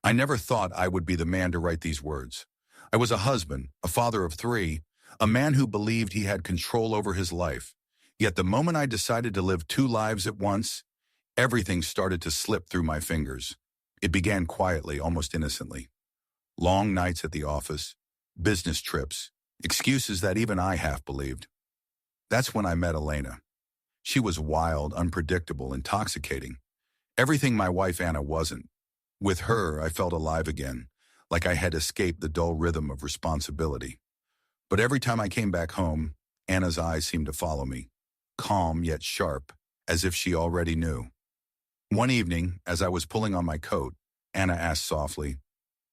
I never thought I would be the man to write these words. I was a husband, a father of three, a man who believed he had control over his life. Yet the moment I decided to live two lives at once, everything started to slip through my fingers. It began quietly, almost innocently. Long nights at the office, business trips, excuses that even I half believed. That's when I met Elena. She was wild, unpredictable, intoxicating. Everything my wife Anna wasn't. With her, I felt alive again, like I had escaped the dull rhythm of responsibility. But every time I came back home, Anna's eyes seemed to follow me, calm yet sharp, as if she already knew. One evening, as I was pulling on my coat, Anna asked softly,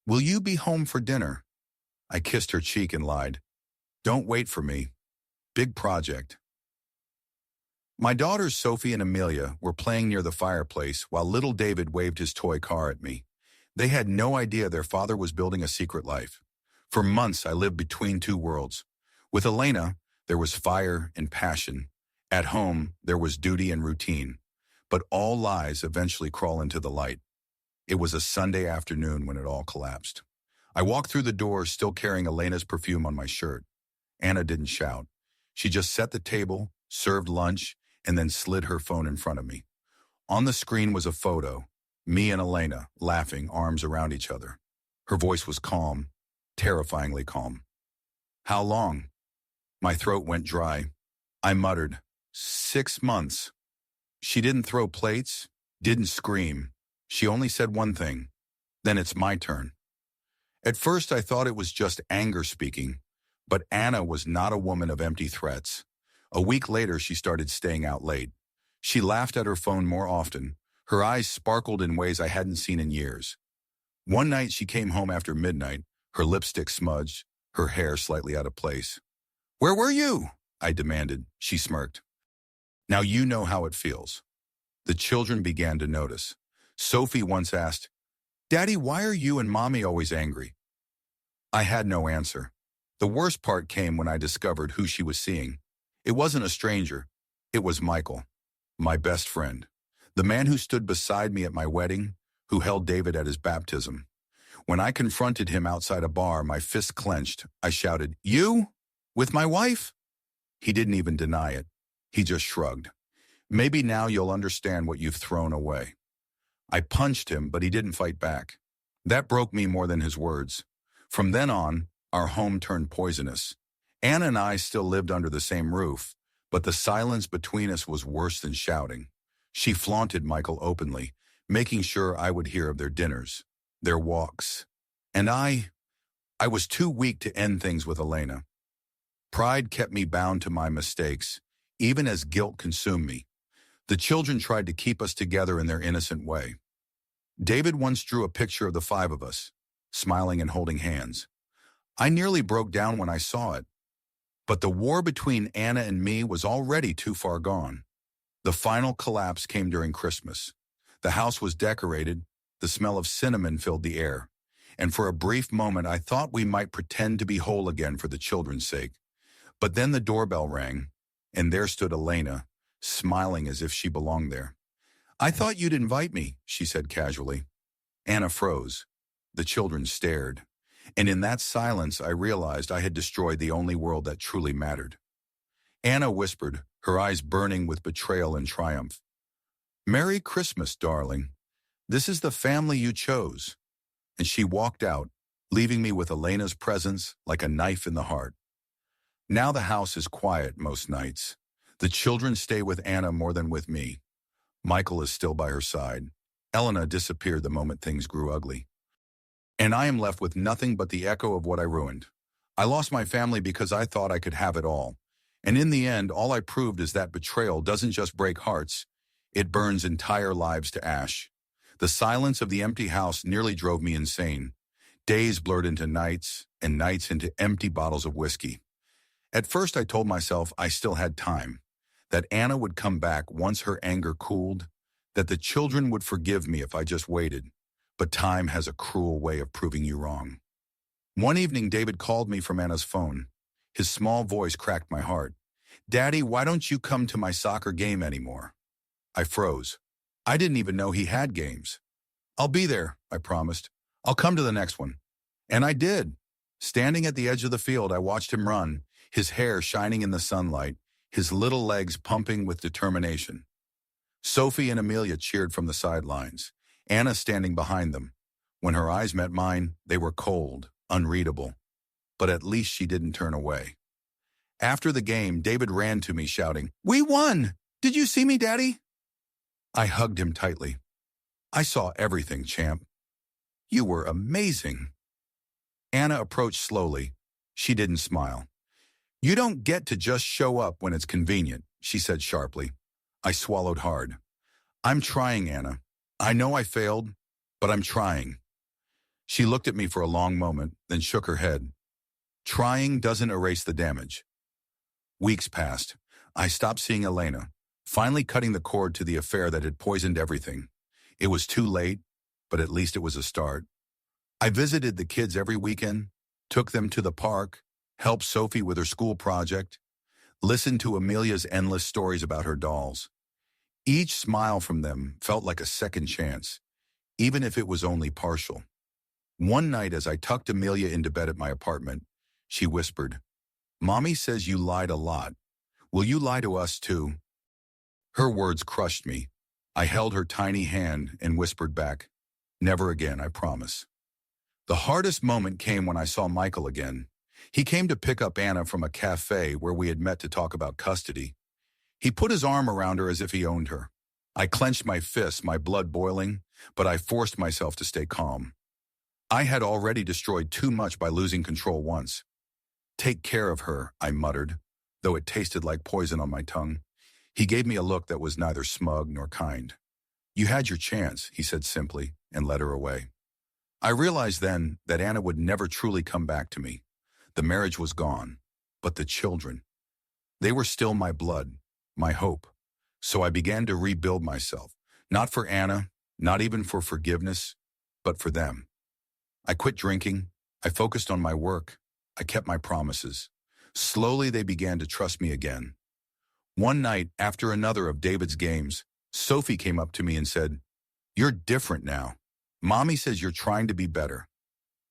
"Will you be home for dinner?" I kissed her cheek and lied, "Don't wait for me. Big project." My daughters Sophie and Amelia were playing near the fireplace while little David waved his toy car at me. They had no idea their father was building a secret life. For months I lived between two worlds. With Elena, there was fire and passion. At home, there was duty and routine. But all lies eventually crawl into the light. It was a Sunday afternoon when it all collapsed. I walked through the door still carrying Elena's perfume on my shirt. Anna didn't shout. She just set the table, served lunch, and then slid her phone in front of me. On the screen was a photo, me and Elena, laughing, arms around each other. Her voice was calm, terrifyingly calm. "How long?" My throat went dry. I muttered, 6 months. She didn't throw plates, didn't scream. She only said one thing, "Then it's my turn." At first I thought it was just anger speaking, but Anna was not a woman of empty threats. A week later, she started staying out late. She laughed at her phone more often. Her eyes sparkled in ways I hadn't seen in years. One night she came home after midnight, her lipstick smudged, her hair slightly out of place. "Where were you?" I demanded. She smirked. "Now you know how it feels." The children began to notice. Sophie once asked, "Daddy, why are you and Mommy always angry?" I had no answer. The worst part came when I discovered who she was seeing. It wasn't a stranger. It was Michael, my best friend, the man who stood beside me at my wedding, who held David at his baptism. When I confronted him outside a bar, my fist clenched. I shouted, "You? With my wife?" He didn't even deny it. He just shrugged. "Maybe now you'll understand what you've thrown away." I punched him, but he didn't fight back. That broke me more than his words. From then on, our home turned poisonous. Anna and I still lived under the same roof, but the silence between us was worse than shouting. She flaunted Michael openly, making sure I would hear of their dinners, their walks. And I was too weak to end things with Elena. Pride kept me bound to my mistakes, even as guilt consumed me. The children tried to keep us together in their innocent way. David once drew a picture of the five of us, smiling and holding hands. I nearly broke down when I saw it. But the war between Anna and me was already too far gone. The final collapse came during Christmas. The house was decorated, the smell of cinnamon filled the air, and for a brief moment I thought we might pretend to be whole again for the children's sake. But then the doorbell rang, and there stood Elena, smiling as if she belonged there. "I thought you'd invite me," she said casually. Anna froze. The children stared. And in that silence, I realized I had destroyed the only world that truly mattered. Anna whispered, her eyes burning with betrayal and triumph. "Merry Christmas, darling. This is the family you chose." And she walked out, leaving me with Elena's presence like a knife in the heart. Now the house is quiet most nights. The children stay with Anna more than with me. Michael is still by her side. Elena disappeared the moment things grew ugly. And I am left with nothing but the echo of what I ruined. I lost my family because I thought I could have it all. And in the end, all I proved is that betrayal doesn't just break hearts, it burns entire lives to ash. The silence of the empty house nearly drove me insane. Days blurred into nights, and nights into empty bottles of whiskey. At first I told myself I still had time, that Anna would come back once her anger cooled, that the children would forgive me if I just waited. But time has a cruel way of proving you wrong. One evening, David called me from Anna's phone. His small voice cracked my heart. "Daddy, why don't you come to my soccer game anymore?" I froze. I didn't even know he had games. "I'll be there," I promised. I'll come to the next one. And I did. Standing at the edge of the field, I watched him run, his hair shining in the sunlight, his little legs pumping with determination. Sophie and Amelia cheered from the sidelines, Anna standing behind them. When her eyes met mine, they were cold, unreadable. But at least she didn't turn away. After the game, David ran to me shouting, "We won! Did you see me, Daddy?" I hugged him tightly. "I saw everything, champ. You were amazing." Anna approached slowly. She didn't smile. "You don't get to just show up when it's convenient," she said sharply. I swallowed hard. "I'm trying, Anna. I know I failed, but I'm trying." She looked at me for a long moment, then shook her head. Trying doesn't erase the damage. Weeks passed. I stopped seeing Elena, finally cutting the cord to the affair that had poisoned everything. It was too late, but at least it was a start. I visited the kids every weekend, took them to the park, helped Sophie with her school project, listened to Amelia's endless stories about her dolls. Each smile from them felt like a second chance, even if it was only partial. One night as I tucked Amelia into bed at my apartment, she whispered, "Mommy says you lied a lot. Will you lie to us too?" Her words crushed me. I held her tiny hand and whispered back, "Never again, I promise." The hardest moment came when I saw Michael again. He came to pick up Anna from a cafe where we had met to talk about custody. He put his arm around her as if he owned her. I clenched my fists, my blood boiling, but I forced myself to stay calm. I had already destroyed too much by losing control once. "Take care of her," I muttered, though it tasted like poison on my tongue. He gave me a look that was neither smug nor kind. "You had your chance," he said simply, and led her away. I realized then that Anna would never truly come back to me. The marriage was gone, but the children, they were still my blood, my hope. So I began to rebuild myself, not for Anna, not even for forgiveness, but for them. I quit drinking. I focused on my work. I kept my promises. Slowly they began to trust me again. One night, after another of David's games, Sophie came up to me and said, "You're different now. Mommy says you're trying to be better."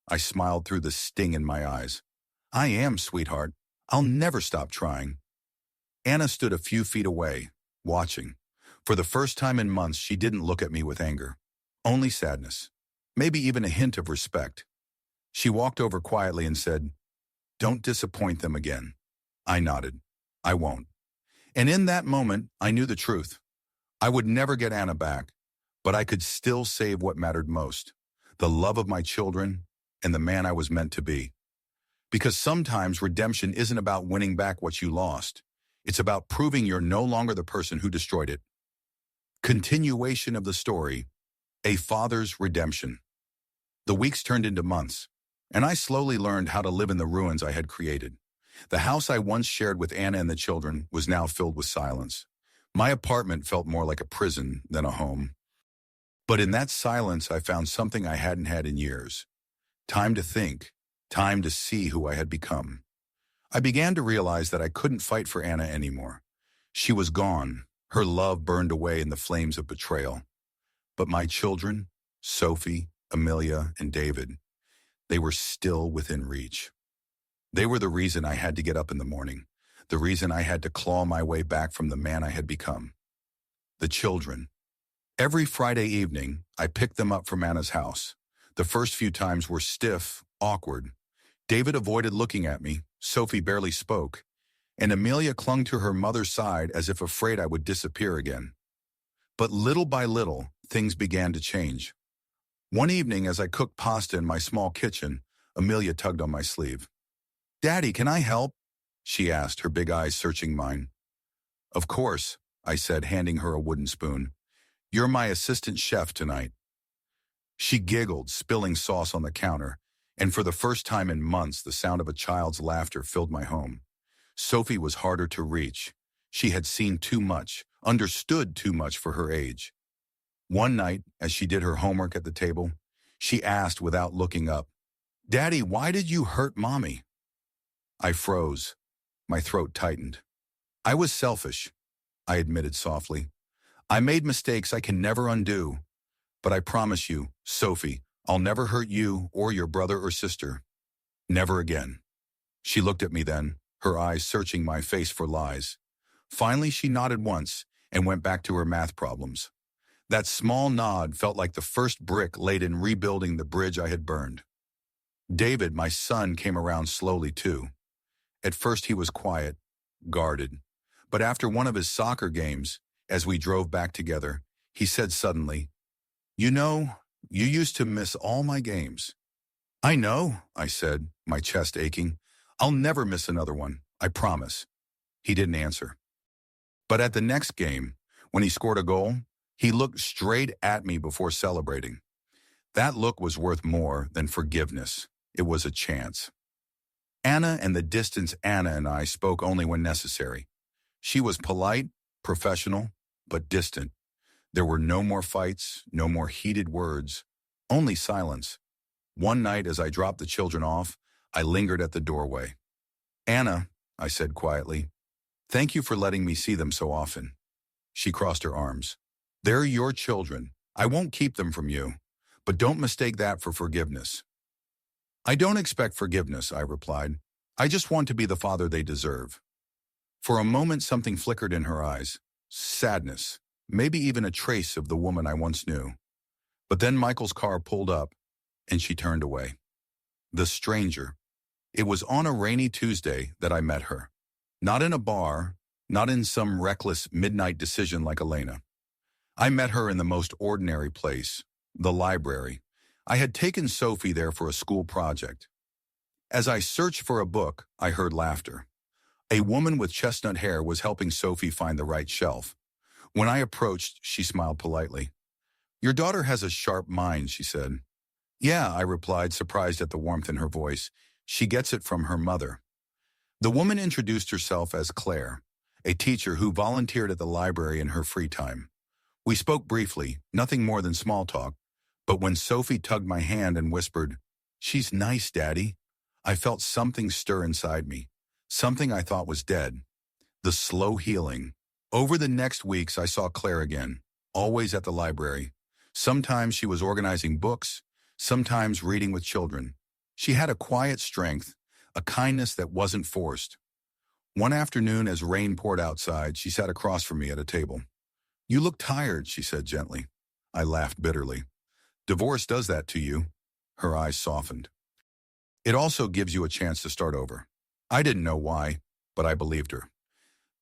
I smiled through the sting in my eyes. "I am, sweetheart. I'll never stop trying." Anna stood a few feet away, watching. For the first time in months, she didn't look at me with anger. Only sadness. Maybe even a hint of respect. She walked over quietly and said, "Don't disappoint them again." I nodded. "I won't." And in that moment, I knew the truth. I would never get Anna back, but I could still save what mattered most, the love of my children and the man I was meant to be. Because sometimes redemption isn't about winning back what you lost. It's about proving you're no longer the person who destroyed it. Continuation of the story, A Father's Redemption. The weeks turned into months, and I slowly learned how to live in the ruins I had created. The house I once shared with Anna and the children was now filled with silence. My apartment felt more like a prison than a home. But in that silence, I found something I hadn't had in years. Time to think, time to see who I had become. I began to realize that I couldn't fight for Anna anymore. She was gone. Her love burned away in the flames of betrayal. But my children, Sophie, Amelia, and David, they were still within reach. They were the reason I had to get up in the morning, the reason I had to claw my way back from the man I had become. The children. Every Friday evening, I picked them up from Anna's house. The first few times were stiff, awkward. David avoided looking at me, Sophie barely spoke, and Amelia clung to her mother's side as if afraid I would disappear again. But little by little, things began to change. One evening, as I cooked pasta in my small kitchen, Amelia tugged on my sleeve. "Daddy, can I help?" she asked, her big eyes searching mine. "Of course," I said, handing her a wooden spoon. "You're my assistant chef tonight." She giggled, spilling sauce on the counter, and for the first time in months, the sound of a child's laughter filled my home. Sophie was harder to reach. She had seen too much, understood too much for her age. One night, as she did her homework at the table, she asked without looking up, "Daddy, why did you hurt Mommy?" I froze. My throat tightened. "I was selfish," I admitted softly. "I made mistakes I can never undo. But I promise you, Sophie, I'll never hurt you or your brother or sister. Never again. She looked at me then, her eyes searching my face for lies. Finally, she nodded once and went back to her math problems. That small nod felt like the first brick laid in rebuilding the bridge I had burned. David, my son, came around slowly too. At first he was quiet, guarded. But after one of his soccer games, as we drove back together, he said suddenly, "You know, you used to miss all my games." "I know," I said, my chest aching. "I'll never miss another one, I promise." He didn't answer. But at the next game, when he scored a goal, he looked straight at me before celebrating. That look was worth more than forgiveness. It was a chance. Anna and the distance Anna and I spoke only when necessary. She was polite, professional, but distant. There were no more fights, no more heated words, only silence. One night as I dropped the children off, I lingered at the doorway. "Anna," I said quietly, "thank you for letting me see them so often." She crossed her arms. "They're your children. I won't keep them from you. But don't mistake that for forgiveness." "I don't expect forgiveness," I replied. "I just want to be the father they deserve." For a moment something flickered in her eyes. Sadness, maybe even a trace of the woman I once knew. But then Michael's car pulled up, and she turned away. The stranger. It was on a rainy Tuesday that I met her. Not in a bar, not in some reckless midnight decision like Elena. I met her in the most ordinary place, the library. I had taken Sophie there for a school project. As I searched for a book, I heard laughter. A woman with chestnut hair was helping Sophie find the right shelf. When I approached, she smiled politely. "Your daughter has a sharp mind," she said. "Yeah," I replied, surprised at the warmth in her voice. "She gets it from her mother." The woman introduced herself as Claire, a teacher who volunteered at the library in her free time. We spoke briefly, nothing more than small talk, but when Sophie tugged my hand and whispered, "She's nice, Daddy," I felt something stir inside me, something I thought was dead. The slow healing. Over the next weeks, I saw Claire again, always at the library. Sometimes she was organizing books, sometimes reading with children. She had a quiet strength, a kindness that wasn't forced. One afternoon, as rain poured outside, she sat across from me at a table. "You look tired," she said gently. I laughed bitterly. "Divorce does that to you." Her eyes softened. "It also gives you a chance to start over." I didn't know why, but I believed her.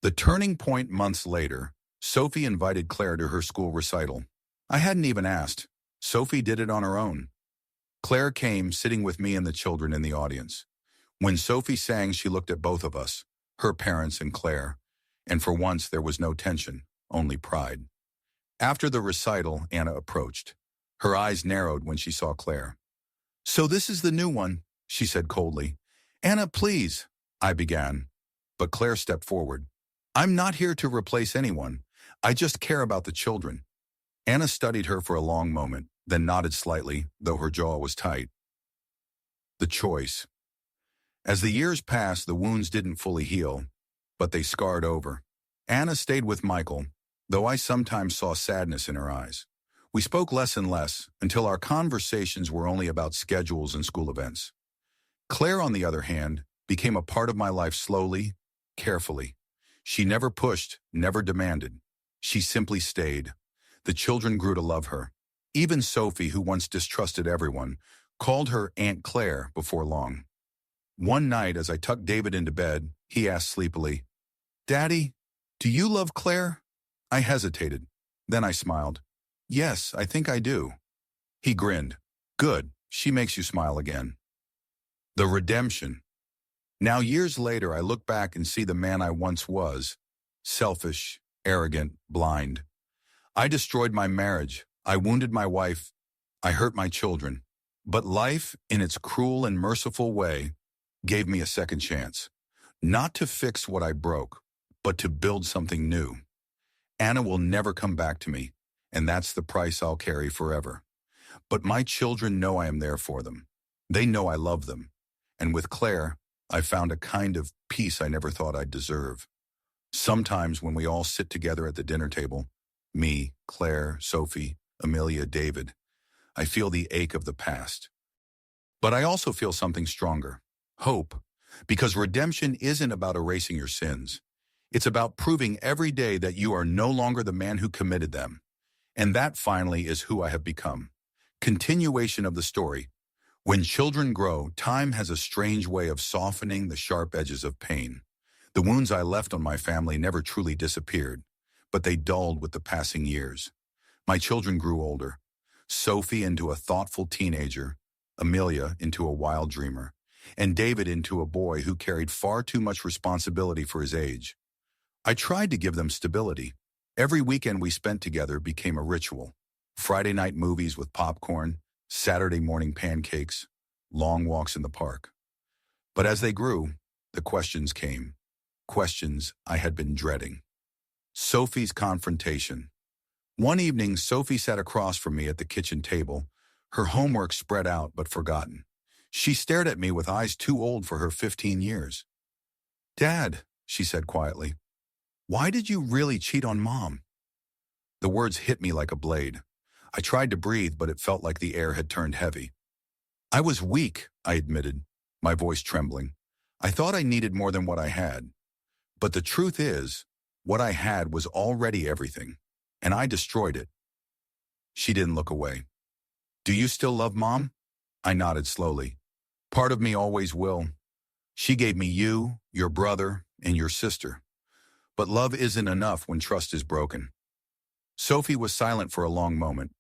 The turning point months later, Sophie invited Claire to her school recital. I hadn't even asked. Sophie did it on her own. Claire came, sitting with me and the children in the audience. When Sophie sang, she looked at both of us, her parents and Claire, and for once there was no tension, only pride. After the recital, Anna approached. Her eyes narrowed when she saw Claire. "So this is the new one," she said coldly. "Anna, please," I began, but Claire stepped forward. "I'm not here to replace anyone. I just care about the children." Anna studied her for a long moment, then nodded slightly, though her jaw was tight. The choice. As the years passed, the wounds didn't fully heal, but they scarred over. Anna stayed with Michael, though I sometimes saw sadness in her eyes. We spoke less and less, until our conversations were only about schedules and school events. Claire, on the other hand, became a part of my life slowly, carefully. She never pushed, never demanded. She simply stayed. The children grew to love her. Even Sophie, who once distrusted everyone, called her Aunt Claire before long. One night, as I tucked David into bed, he asked sleepily, "Daddy, do you love Claire?" I hesitated. Then I smiled. "Yes, I think I do." He grinned. "Good, she makes you smile again." The redemption. Now, years later, I look back and see the man I once was. Selfish, arrogant, blind. I destroyed my marriage. I wounded my wife. I hurt my children. But life, in its cruel and merciful way, gave me a second chance. Not to fix what I broke, but to build something new. Anna will never come back to me, and that's the price I'll carry forever. But my children know I am there for them. They know I love them. And with Claire, I found a kind of peace I never thought I'd deserve. Sometimes when we all sit together at the dinner table, me, Claire, Sophie, Amelia, David, I feel the ache of the past. But I also feel something stronger. Hope. Because redemption isn't about erasing your sins. It's about proving every day that you are no longer the man who committed them. And that finally is who I have become. Continuation of the story. When children grow, time has a strange way of softening the sharp edges of pain. The wounds I left on my family never truly disappeared, but they dulled with the passing years. My children grew older. Sophie into a thoughtful teenager, Amelia into a wild dreamer, and David into a boy who carried far too much responsibility for his age. I tried to give them stability. Every weekend we spent together became a ritual. Friday night movies with popcorn, Saturday morning pancakes, long walks in the park. But as they grew, the questions came. Questions I had been dreading. Sophie's confrontation. One evening, Sophie sat across from me at the kitchen table, her homework spread out but forgotten. She stared at me with eyes too old for her 15 years. "Dad," she said quietly, "why did you really cheat on Mom?" The words hit me like a blade. I tried to breathe, but it felt like the air had turned heavy. "I was weak," I admitted, my voice trembling. "I thought I needed more than what I had. But the truth is, what I had was already everything, and I destroyed it." She didn't look away. "Do you still love Mom?" I nodded slowly. "Part of me always will. She gave me you, your brother, and your sister. But love isn't enough when trust is broken." Sophie was silent for a long moment.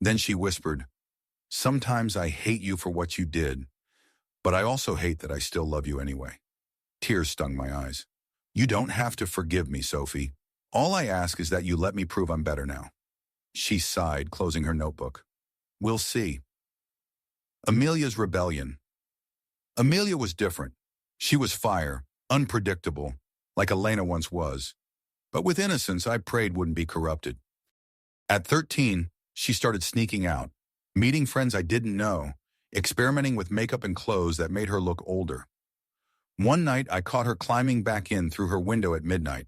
Then she whispered, "Sometimes I hate you for what you did, but I also hate that I still love you anyway." Tears stung my eyes. "You don't have to forgive me, Sophie. All I ask is that you let me prove I'm better now." She sighed, closing her notebook. "We'll see." Amelia's rebellion. Amelia was different. She was fire, unpredictable, like Elena once was. But with innocence, I prayed wouldn't be corrupted. At 13, she started sneaking out, meeting friends I didn't know, experimenting with makeup and clothes that made her look older. One night, I caught her climbing back in through her window at midnight.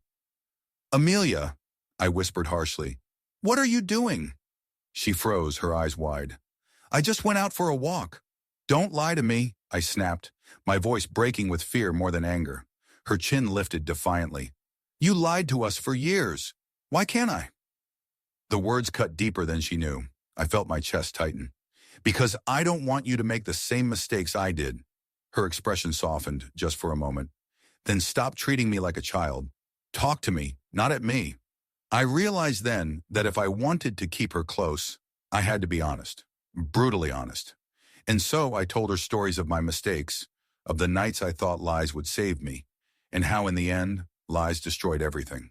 "Amelia," I whispered harshly, "what are you doing?" She froze, her eyes wide. "I just went out for a walk." "Don't lie to me," I snapped, my voice breaking with fear more than anger. Her chin lifted defiantly. "You lied to us for years. Why can't I?" The words cut deeper than she knew. I felt my chest tighten. "Because I don't want you to make the same mistakes I did." Her expression softened, just for a moment. "Then stop treating me like a child. Talk to me, not at me." I realized then that if I wanted to keep her close, I had to be honest, brutally honest. And so I told her stories of my mistakes, of the nights I thought lies would save me, and how in the end, lies destroyed everything.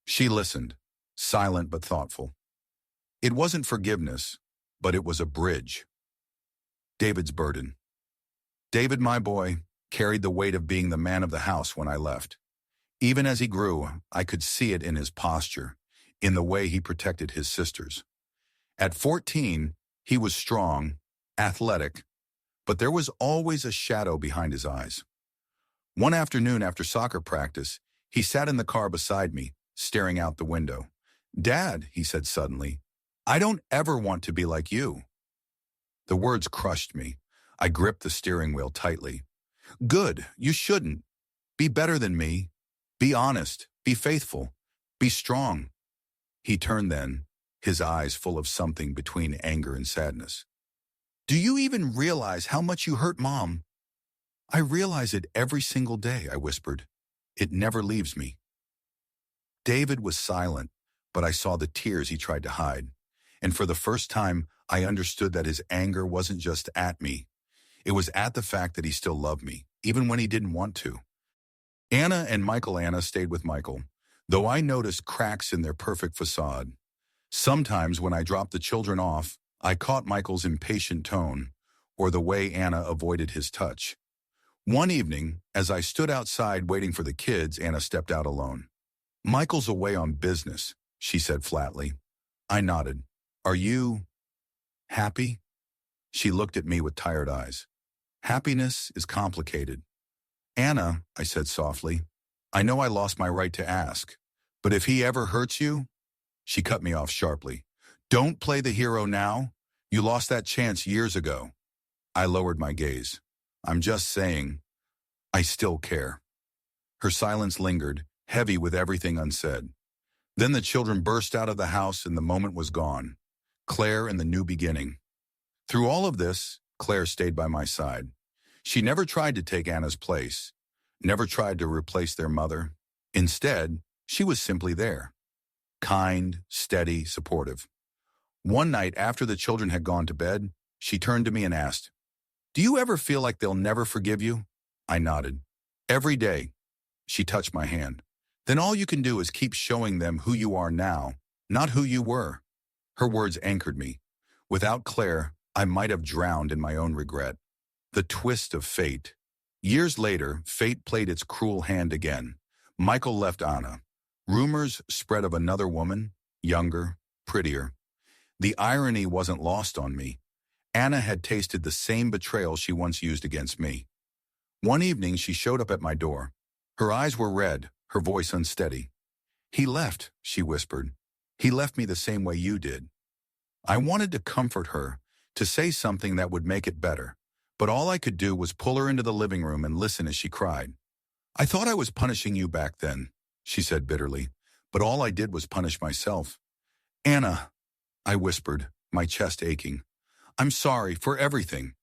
She listened, silent but thoughtful. It wasn't forgiveness, but it was a bridge. David's burden. David, my boy, carried the weight of being the man of the house when I left. Even as he grew, I could see it in his posture, in the way he protected his sisters. At 14, he was strong, athletic, but there was always a shadow behind his eyes. One afternoon after soccer practice, he sat in the car beside me, staring out the window. "Dad," he said suddenly, "I don't ever want to be like you." The words crushed me. I gripped the steering wheel tightly. "Good, you shouldn't. Be better than me. Be honest, be faithful, be strong." He turned then, his eyes full of something between anger and sadness. "Do you even realize how much you hurt Mom?" "I realize it every single day," I whispered. "It never leaves me." David was silent, but I saw the tears he tried to hide. And for the first time, I understood that his anger wasn't just at me. It was at the fact that he still loved me, even when he didn't want to. Anna and Anna stayed with Michael, though I noticed cracks in their perfect facade. Sometimes when I dropped the children off, I caught Michael's impatient tone, or the way Anna avoided his touch. One evening, as I stood outside waiting for the kids, Anna stepped out alone. "Michael's away on business," she said flatly. I nodded. "Are you happy?" She looked at me with tired eyes. "Happiness is complicated." "Anna," I said softly, "I know I lost my right to ask, but if he ever hurts you—" She cut me off sharply. "Don't play the hero now. You lost that chance years ago. I lowered my gaze. I'm just saying, I still care. Her silence lingered, heavy with everything unsaid. Then the children burst out of the house and the moment was gone. Claire and the new beginning. Through all of this, Claire stayed by my side. She never tried to take Anna's place, never tried to replace their mother. Instead, she was simply there. Kind, steady, supportive. One night after the children had gone to bed, she turned to me and asked, "Do you ever feel like they'll never forgive you?" I nodded. "Every day." She touched my hand. "Then all you can do is keep showing them who you are now, not who you were." Her words anchored me. Without Claire, I might have drowned in my own regret. The twist of fate. Years later, fate played its cruel hand again. Michael left Anna. Rumors spread of another woman, younger, prettier. The irony wasn't lost on me. Anna had tasted the same betrayal she once used against me. One evening, she showed up at my door. Her eyes were red, her voice unsteady. "He left," she whispered. "He left me the same way you did." I wanted to comfort her, to say something that would make it better, but all I could do was pull her into the living room and listen as she cried. "I thought I was punishing you back then," she said bitterly, "but all I did was punish myself." "Anna," I whispered, my chest aching. "I'm sorry for everything."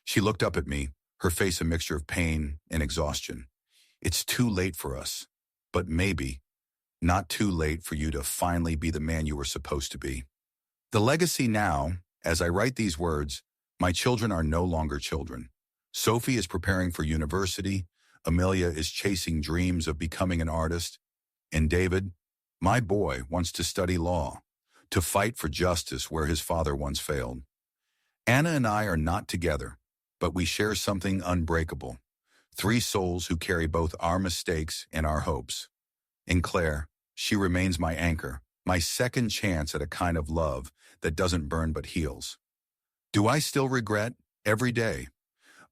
She looked up at me, her face a mixture of pain and exhaustion. "It's too late for us, but maybe not too late for you to finally be the man you were supposed to be." The legacy now, as I write these words, my children are no longer children. Sophie is preparing for university, Amelia is chasing dreams of becoming an artist, and David, my boy, wants to study law, to fight for justice where his father once failed. Anna and I are not together, but we share something unbreakable. Three souls who carry both our mistakes and our hopes. And Claire, she remains my anchor, my second chance at a kind of love that doesn't burn but heals. Do I still regret? Every day.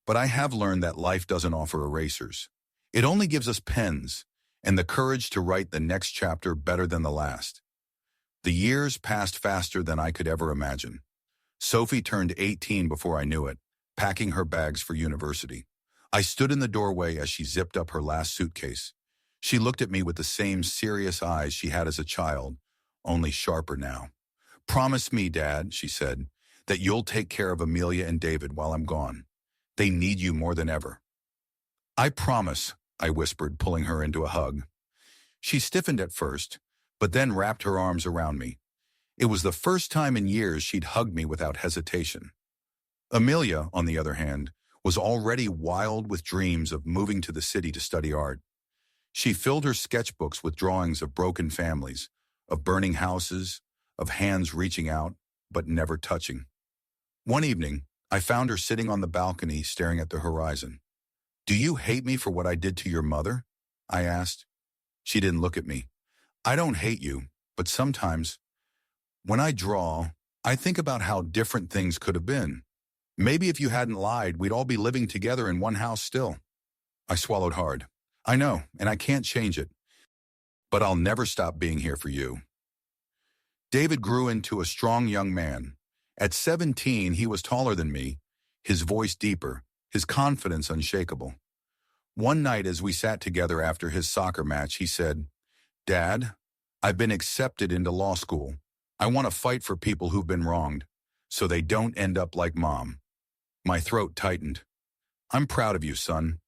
But I have learned that life doesn't offer erasers. It only gives us pens and the courage to write the next chapter better than the last. The years passed faster than I could ever imagine. Sophie turned 18 before I knew it, packing her bags for university. I stood in the doorway as she zipped up her last suitcase. She looked at me with the same serious eyes she had as a child, only sharper now. "Promise me, Dad," she said, "that you'll take care of Amelia and David while I'm gone. They need you more than ever." "I promise," I whispered, pulling her into a hug. She stiffened at first, but then wrapped her arms around me. It was the first time in years she'd hugged me without hesitation. Amelia, on the other hand, was already wild with dreams of moving to the city to study art. She filled her sketchbooks with drawings of broken families, of burning houses, of hands reaching out, but never touching. One evening, I found her sitting on the balcony staring at the horizon. "Do you hate me for what I did to your mother?" I asked. She didn't look at me. "I don't hate you, but sometimes, when I draw, I think about how different things could have been. Maybe if you hadn't lied, we'd all be living together in one house still." I swallowed hard. "I know, and I can't change it. But I'll never stop being here for you." David grew into a strong young man. At 17, he was taller than me, his voice deeper, his confidence unshakable. One night as we sat together after his soccer match, he said, "Dad, I've been accepted into law school. I want to fight for people who've been wronged, so they don't end up like Mom." My throat tightened. "I'm proud of you, son.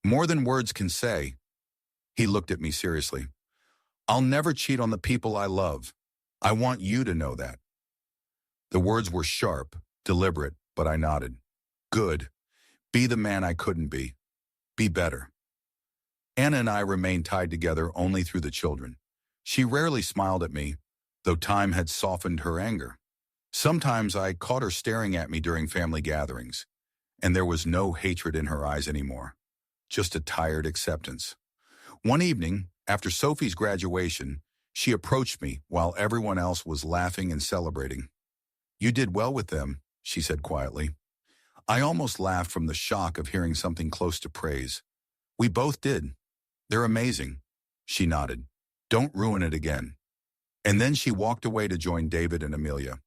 More than words can say." He looked at me seriously. "I'll never cheat on the people I love. I want you to know that." The words were sharp, deliberate, but I nodded. "Good. Be the man I couldn't be. Be better." Anna and I remained tied together only through the children. She rarely smiled at me, though time had softened her anger. Sometimes I caught her staring at me during family gatherings, and there was no hatred in her eyes anymore, just a tired acceptance. One evening, after Sophie's graduation, she approached me while everyone else was laughing and celebrating. "You did well with them," she said quietly. I almost laughed from the shock of hearing something close to praise. "We both did. They're amazing." She nodded. "Don't ruin it again." And then she walked away to join David and Amelia.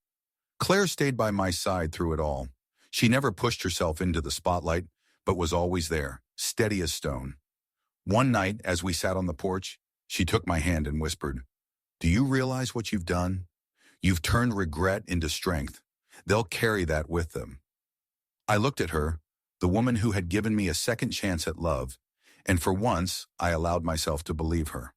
Claire stayed by my side through it all. She never pushed herself into the spotlight, but was always there, steady as stone. One night, as we sat on the porch, she took my hand and whispered, "Do you realize what you've done? You've turned regret into strength. They'll carry that with them." I looked at her, the woman who had given me a second chance at love, and for once, I allowed myself to believe her.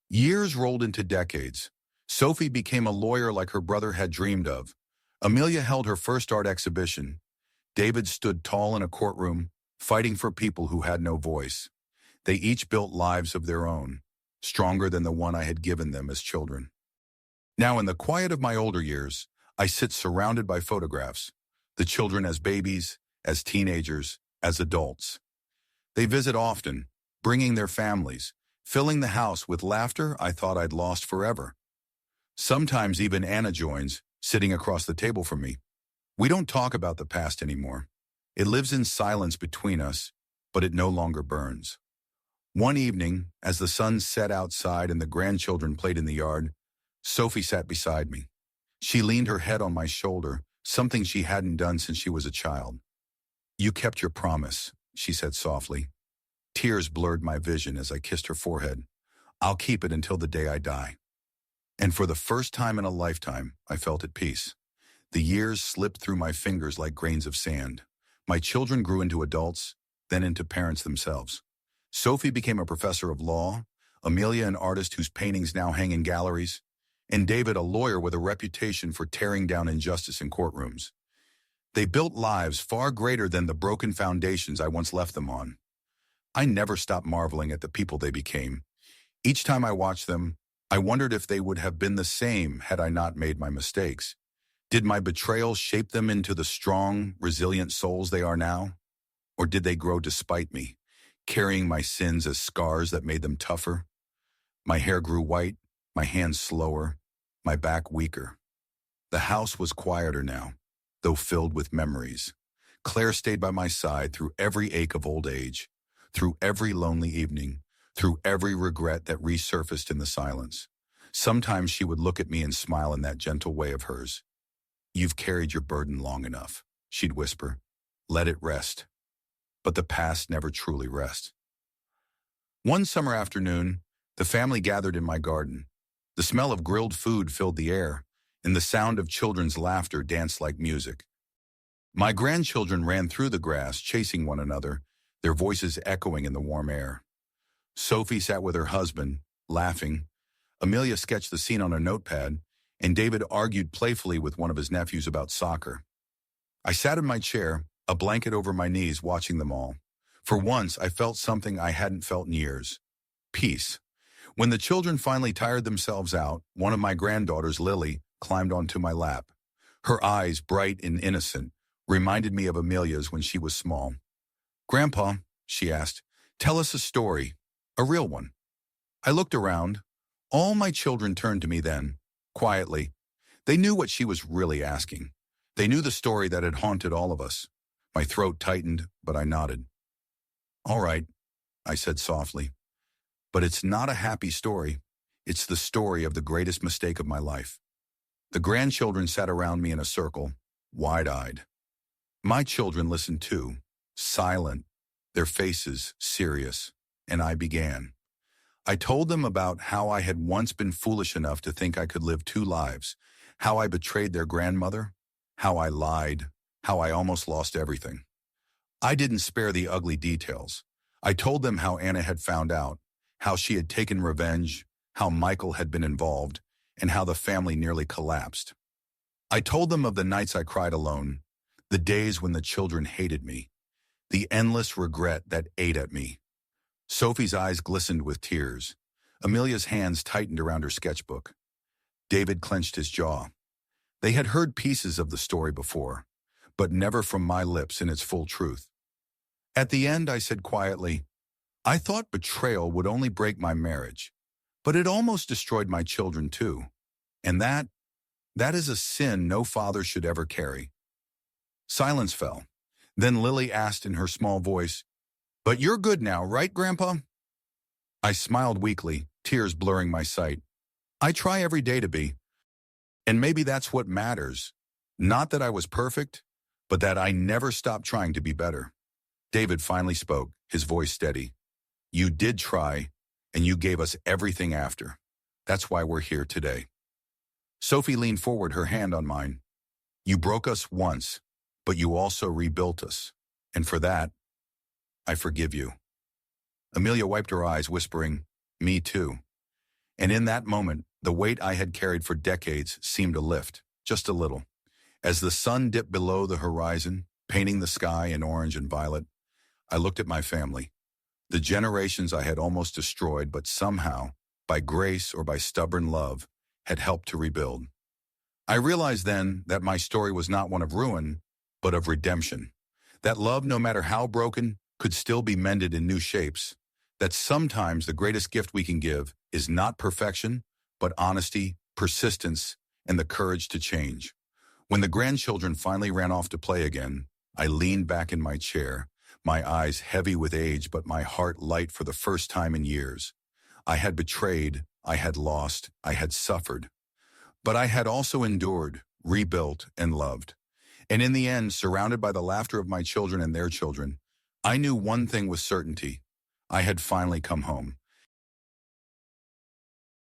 Years rolled into decades. Sophie became a lawyer like her brother had dreamed of. Amelia held her first art exhibition. David stood tall in a courtroom, fighting for people who had no voice. They each built lives of their own, stronger than the one I had given them as children. Now, in the quiet of my older years, I sit surrounded by photographs, the children as babies, as teenagers, as adults. They visit often, bringing their families, filling the house with laughter I thought I'd lost forever. Sometimes even Anna joins, sitting across the table from me. We don't talk about the past anymore. It lives in silence between us, but it no longer burns. One evening, as the sun set outside and the grandchildren played in the yard, Sophie sat beside me. She leaned her head on my shoulder, something she hadn't done since she was a child. "You kept your promise," she said softly. Tears blurred my vision as I kissed her forehead. "I'll keep it until the day I die." And for the first time in a lifetime, I felt at peace. The years slipped through my fingers like grains of sand. My children grew into adults, then into parents themselves. Sophie became a professor of law, Amelia an artist whose paintings now hang in galleries, and David a lawyer with a reputation for tearing down injustice in courtrooms. They built lives far greater than the broken foundations I once left them on. I never stopped marveling at the people they became. Each time I watched them, I wondered if they would have been the same had I not made my mistakes. Did my betrayal shape them into the strong, resilient souls they are now? Or did they grow despite me, carrying my sins as scars that made them tougher? My hair grew white, my hands slower, my back weaker. The house was quieter now, though filled with memories. Claire stayed by my side through every ache of old age, through every lonely evening, through every regret that resurfaced in the silence. Sometimes she would look at me and smile in that gentle way of hers. "You've carried your burden long enough," she'd whisper. "Let it rest." But the past never truly rests. One summer afternoon, the family gathered in my garden. The smell of grilled food filled the air, and the sound of children's laughter danced like music. My grandchildren ran through the grass, chasing one another, their voices echoing in the warm air. Sophie sat with her husband, laughing. Amelia sketched the scene on a notepad, and David argued playfully with one of his nephews about soccer. I sat in my chair, a blanket over my knees, watching them all. For once, I felt something I hadn't felt in years: peace. When the children finally tired themselves out, one of my granddaughters, Lily, climbed onto my lap. Her eyes, bright and innocent, reminded me of Amelia's when she was small. "Grandpa," she asked, "tell us a story, a real one." I looked around. All my children turned to me then, quietly. They knew what she was really asking. They knew the story that had haunted all of us. My throat tightened, but I nodded. "All right," I said softly. "But it's not a happy story. It's the story of the greatest mistake of my life." The grandchildren sat around me in a circle, wide-eyed. My children listened too, silent, their faces serious, and I began. I told them about how I had once been foolish enough to think I could live two lives, how I betrayed their grandmother, how I lied, how I almost lost everything. I didn't spare the ugly details. I told them how Anna had found out, how she had taken revenge, how Michael had been involved, and how the family nearly collapsed. I told them of the nights I cried alone, the days when the children hated me, the endless regret that ate at me. Sophie's eyes glistened with tears. Amelia's hands tightened around her sketchbook. David clenched his jaw. They had heard pieces of the story before, but never from my lips in its full truth. At the end, I said quietly, "I thought betrayal would only break my marriage, but it almost destroyed my children too. And that is a sin no father should ever carry." Silence fell. Then Lily asked in her small voice, "But you're good now, right, Grandpa?" I smiled weakly, tears blurring my sight. "I try every day to be. And maybe that's what matters. Not that I was perfect, but that I never stopped trying to be better. David finally spoke, his voice steady. You did try, and you gave us everything after. That's why we're here today. Sophie leaned forward, her hand on mine. You broke us once, but you also rebuilt us. And for that, I forgive you. Amelia wiped her eyes, whispering, Me too. And in that moment, the weight I had carried for decades seemed to lift, just a little. As the sun dipped below the horizon, painting the sky in orange and violet, I looked at my family, the generations I had almost destroyed, but somehow, by grace or by stubborn love, had helped to rebuild. I realized then that my story was not one of ruin, but of redemption. That love, no matter how broken, could still be mended in new shapes. That sometimes the greatest gift we can give is not perfection, but honesty, persistence, and the courage to change. When the grandchildren finally ran off to play again, I leaned back in my chair, my eyes heavy with age, but my heart light for the first time in years. I had betrayed, I had lost, I had suffered. But I had also endured, rebuilt, and loved. And in the end, surrounded by the laughter of my children and their children, I knew one thing with certainty. I had finally come home.